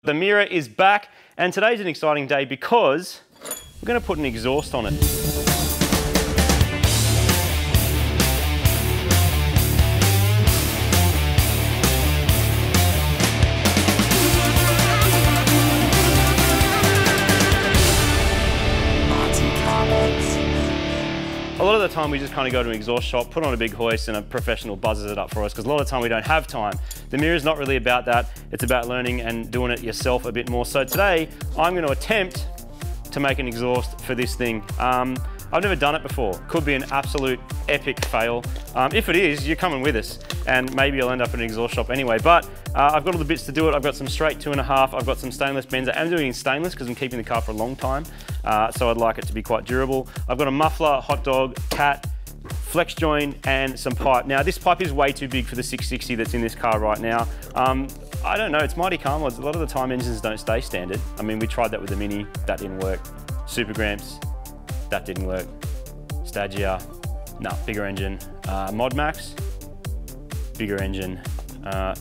The Mira is back, and today's an exciting day because we're going to put an exhaust on it. A lot of the time we just kind of go to an exhaust shop, put on a big hoist and a professional buzzes it up for us, because a lot of the time we don't have time. The Mira is not really about that. It's about learning and doing it yourself a bit more. So today I'm going to attempt to make an exhaust for this thing. I've never done it before. Could be an absolute epic fail. If it is, you're coming with us, and maybe I'll end up in an exhaust shop anyway. But I've got all the bits to do it. I've got some straight 2.5. I've got some stainless bends. I'm doing it in stainless because I'm keeping the car for a long time. So I'd like it to be quite durable. I've got a muffler, hot dog, cat, flex joint, and some pipe. Now this pipe is way too big for the 660 that's in this car right now. I don't know, it's Mighty Mira. A lot of the time engines don't stay standard. I mean, we tried that with the Mini, that didn't work. Super Gramps, that didn't work. Stagia, no, bigger engine. Mod Max, bigger engine.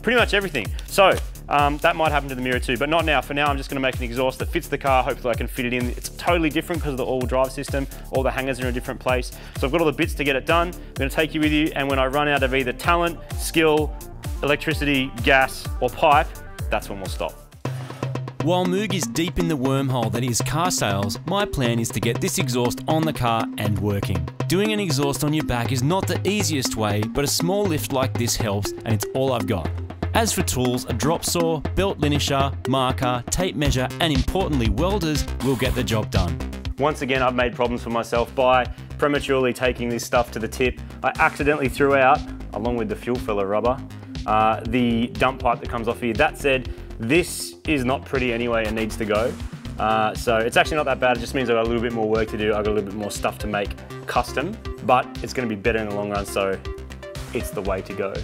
Pretty much everything. So that might happen to the Mira too, but not now. For now, I'm just going to make an exhaust that fits the car. Hopefully I can fit it in. It's totally different because of the all-wheel drive system. All the hangers are in a different place. So I've got all the bits to get it done. I'm going to take you with you, and when I run out of either talent, skill, electricity, gas, or pipe, that's when we'll stop. While MOOG is deep in the wormhole that is car sales, my plan is to get this exhaust on the car and working. Doing an exhaust on your back is not the easiest way, but a small lift like this helps, and it's all I've got. As for tools, a drop saw, belt linisher, marker, tape measure, and importantly welders will get the job done. Once again, I've made problems for myself by prematurely taking this stuff to the tip. I accidentally threw out, along with the fuel filler rubber, the dump pipe that comes off here. That said, this is not pretty anyway and needs to go. So it's actually not that bad. It just means I've got a little bit more work to do. I've got a little bit more stuff to make custom, but it's going to be better in the long run, so it's the way to go.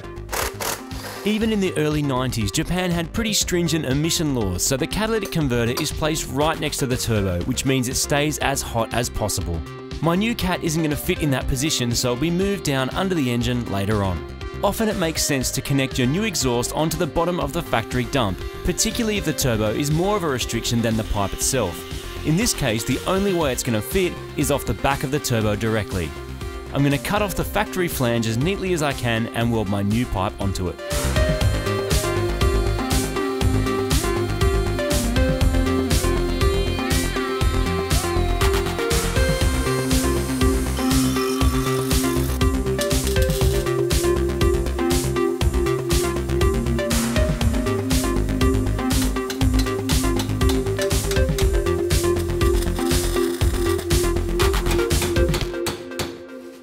Even in the early 90s, Japan had pretty stringent emission laws, so the catalytic converter is placed right next to the turbo, which means it stays as hot as possible. My new Cat isn't going to fit in that position, so it'll be moved down under the engine later on. Often it makes sense to connect your new exhaust onto the bottom of the factory dump, particularly if the turbo is more of a restriction than the pipe itself. In this case, the only way it's going to fit is off the back of the turbo directly. I'm going to cut off the factory flange as neatly as I can and weld my new pipe onto it.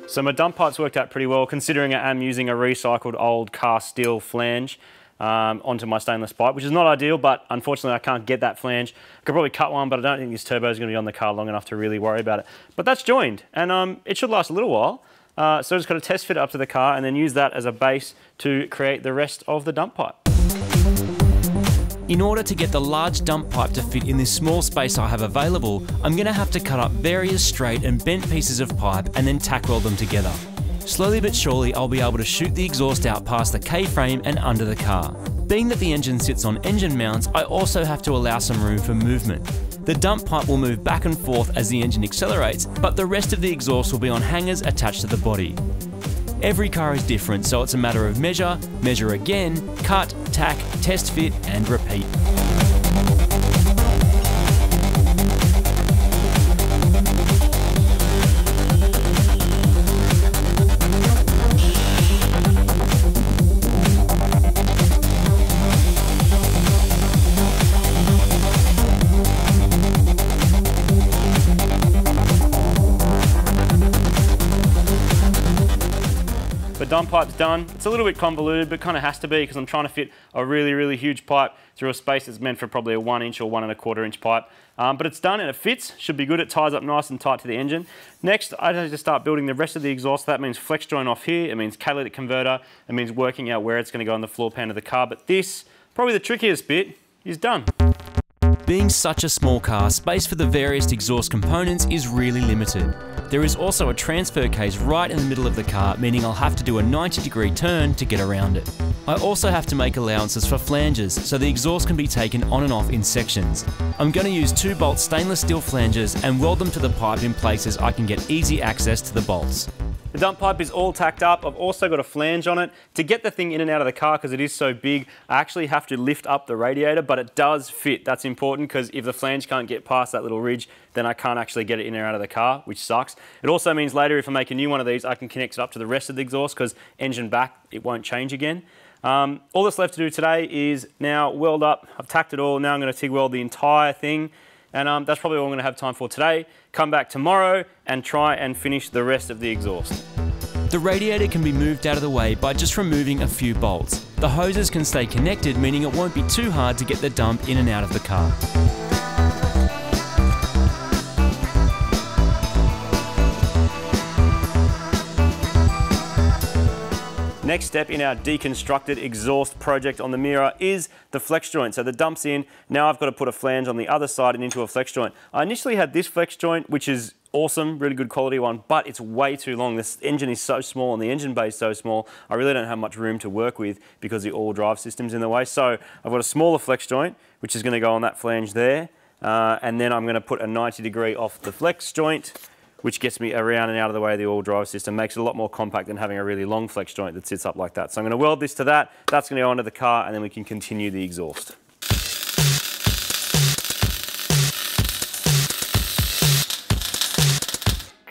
So my dump pipe's worked out pretty well, considering I am using a recycled old cast steel flange onto my stainless pipe, which is not ideal, but unfortunately I can't get that flange. I could probably cut one, but I don't think this turbo is going to be on the car long enough to really worry about it. But that's joined, and it should last a little while. So I just got to test fit it up to the car and then use that as a base to create the rest of the dump pipe. In order to get the large dump pipe to fit in this small space I have available, I'm going to have to cut up various straight and bent pieces of pipe and then tack weld them together. Slowly but surely I'll be able to shoot the exhaust out past the K-frame and under the car. Being that the engine sits on engine mounts, I also have to allow some room for movement. The dump pipe will move back and forth as the engine accelerates, but the rest of the exhaust will be on hangers attached to the body. Every car is different, so it's a matter of measure, measure again, cut, tack, test fit, and repeat. The dump pipe's done. It's a little bit convoluted, but kind of has to be because I'm trying to fit a really, really huge pipe through a space that's meant for probably a 1 inch or 1.25 inch pipe. But it's done and it fits, should be good. It ties up nice and tight to the engine. Next, I have to start building the rest of the exhaust. That means flex joint off here. It means catalytic converter. It means working out where it's going to go on the floor pan of the car. But this, probably the trickiest bit, is done. Being such a small car, space for the various exhaust components is really limited. There is also a transfer case right in the middle of the car, meaning I'll have to do a 90-degree turn to get around it. I also have to make allowances for flanges so the exhaust can be taken on and off in sections. I'm going to use 2-bolt stainless steel flanges and weld them to the pipe in places I can get easy access to the bolts. The dump pipe is all tacked up. I've also got a flange on it. To get the thing in and out of the car, because it is so big, I actually have to lift up the radiator, but it does fit. That's important because if the flange can't get past that little ridge, then I can't actually get it in and out of the car, which sucks. It also means later if I make a new one of these, I can connect it up to the rest of the exhaust because engine back, it won't change again. All that's left to do today is now weld up. I've tacked it all. Now I'm going to TIG weld the entire thing. And that's probably all I'm going to have time for today. Come back tomorrow and try and finish the rest of the exhaust. The radiator can be moved out of the way by just removing a few bolts. The hoses can stay connected, meaning it won't be too hard to get the dump in and out of the car. Next step in our deconstructed exhaust project on the Mira is the flex joint. So the dump's in, now I've got to put a flange on the other side and into a flex joint. I initially had this flex joint, which is awesome, really good quality one, but it's way too long. This engine is so small and the engine bay is so small, I really don't have much room to work with because the all drive system's in the way. So I've got a smaller flex joint, which is going to go on that flange there. And then I'm going to put a 90 degree off the flex joint, which gets me around and out of the way of the all drive system, makes it a lot more compact than having a really long flex joint that sits up like that. So I'm going to weld this to that, that's going to go onto the car, and then we can continue the exhaust.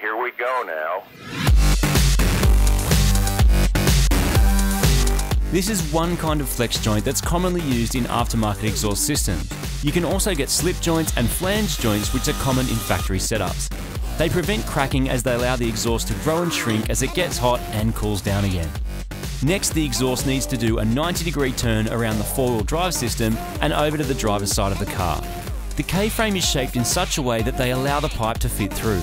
Here we go now. This is one kind of flex joint that's commonly used in aftermarket exhaust systems. You can also get slip joints and flange joints, which are common in factory setups. They prevent cracking as they allow the exhaust to grow and shrink as it gets hot and cools down again. Next, the exhaust needs to do a 90-degree turn around the four-wheel drive system and over to the driver's side of the car. The K-frame is shaped in such a way that they allow the pipe to fit through.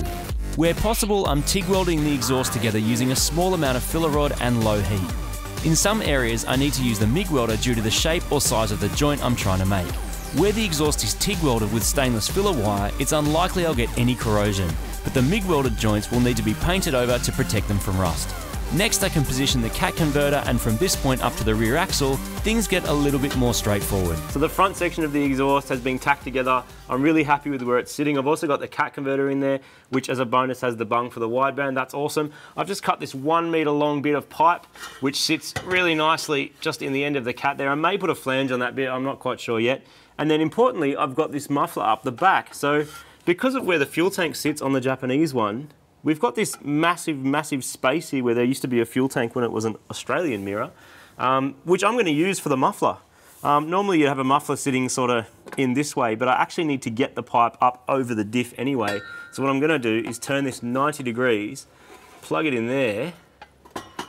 Where possible, I'm TIG welding the exhaust together using a small amount of filler rod and low heat. In some areas, I need to use the MIG welder due to the shape or size of the joint I'm trying to make. Where the exhaust is TIG welded with stainless filler wire, it's unlikely I'll get any corrosion, but the MIG welded joints will need to be painted over to protect them from rust. Next, I can position the cat converter, and from this point up to the rear axle, things get a little bit more straightforward. So the front section of the exhaust has been tacked together. I'm really happy with where it's sitting. I've also got the cat converter in there, which as a bonus has the bung for the wideband. That's awesome. I've just cut this 1 meter long bit of pipe, which sits really nicely just in the end of the cat there. I may put a flange on that bit, I'm not quite sure yet. And then importantly, I've got this muffler up the back. So because of where the fuel tank sits on the Japanese one, we've got this massive space here where there used to be a fuel tank when it was an Australian Mira, which I'm going to use for the muffler. Normally you have a muffler sitting sort of in this way, but I actually need to get the pipe up over the diff anyway. So what I'm going to do is turn this 90 degrees, plug it in there,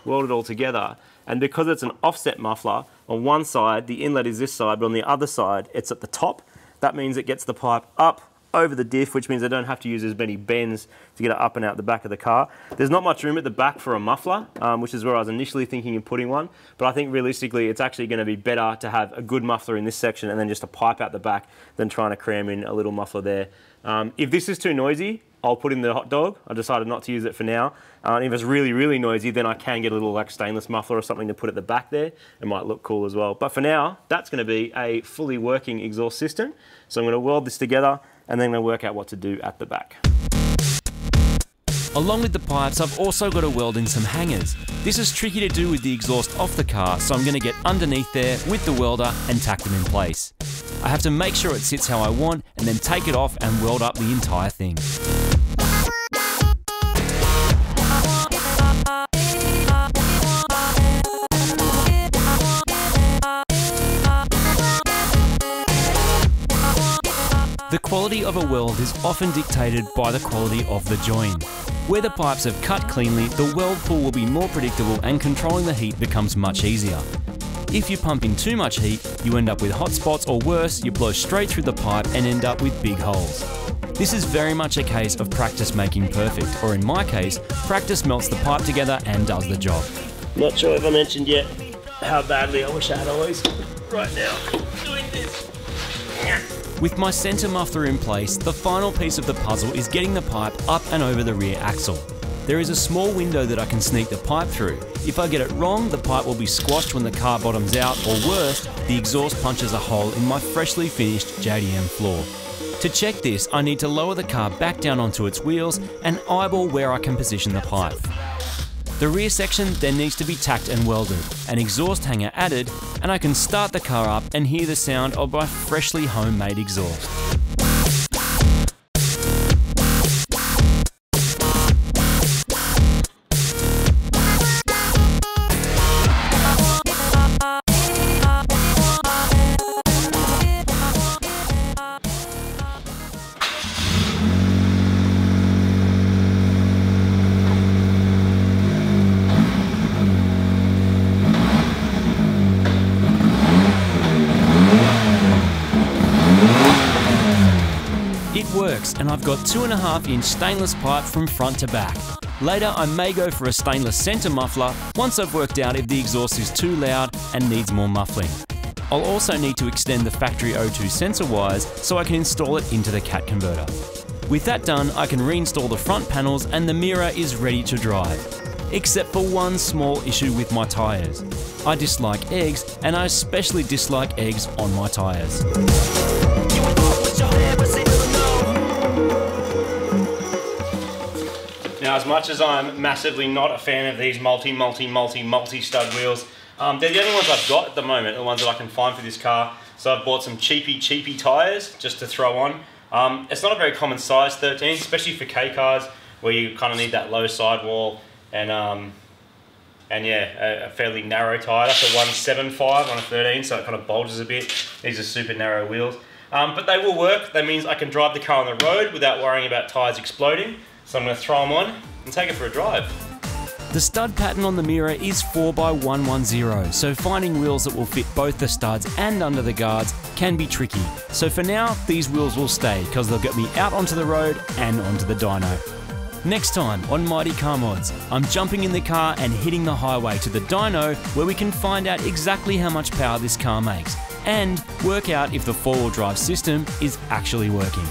weld it all together, and because it's an offset muffler, on one side the inlet is this side, but on the other side it's at the top. That means it gets the pipe up over the diff, which means I don't have to use as many bends to get it up and out the back of the car. There's not much room at the back for a muffler, which is where I was initially thinking of putting one, but I think realistically it's actually going to be better to have a good muffler in this section and then just a pipe out the back than trying to cram in a little muffler there. If this is too noisy, I'll put in the hot dog. I decided not to use it for now. If it's really noisy, then I can get a little like stainless muffler or something to put at the back there. It might look cool as well. But for now, that's going to be a fully working exhaust system. So I'm going to weld this together and then I'm going to work out what to do at the back. Along with the pipes, I've also got to weld in some hangers. This is tricky to do with the exhaust off the car, so I'm going to get underneath there with the welder and tack them in place. I have to make sure it sits how I want and then take it off and weld up the entire thing. The quality of a weld is often dictated by the quality of the join. Where the pipes have cut cleanly, the weld pool will be more predictable and controlling the heat becomes much easier. If you pump in too much heat, you end up with hot spots, or worse, you blow straight through the pipe and end up with big holes. This is very much a case of practice making perfect, or in my case, practice melts the pipe together and does the job. Not sure if I mentioned yet how badly I wish I had always right now doing this. With my centre muffler in place, the final piece of the puzzle is getting the pipe up and over the rear axle. there is a small window that I can sneak the pipe through. If I get it wrong, the pipe will be squashed when the car bottoms out, or worse, the exhaust punches a hole in my freshly finished JDM floor. To check this, I need to lower the car back down onto its wheels and eyeball where I can position the pipe. The rear section then needs to be tacked and welded, an exhaust hanger added, and I can start the car up and hear the sound of my freshly homemade exhaust. It works, and I've got 2.5-inch stainless pipe from front to back. Later, I may go for a stainless centre muffler once I've worked out if the exhaust is too loud and needs more muffling. I'll also need to extend the factory O2 sensor wires so I can install it into the CAT converter. With that done, I can reinstall the front panels and the Mira is ready to drive. Except for one small issue with my tyres. I dislike eggs, and I especially dislike eggs on my tyres. Now, as much as I'm massively not a fan of these multi-stud wheels, they're the only ones I've got at the moment, the ones that I can find for this car. So I've bought some cheapy tyres just to throw on. It's not a very common size, 13, especially for K cars, where you kind of need that low sidewall and yeah, a fairly narrow tyre. That's a 175 on a 13, so it kind of bulges a bit. These are super narrow wheels. But they will work. That means I can drive the car on the road without worrying about tyres exploding. So I'm going to throw them on and take it for a drive. The stud pattern on the Mira is 4x110, so finding wheels that will fit both the studs and under the guards can be tricky. So for now, these wheels will stay because they'll get me out onto the road and onto the dyno. Next time on Mighty Car Mods, I'm jumping in the car and hitting the highway to the dyno where we can find out exactly how much power this car makes and work out if the four-wheel drive system is actually working.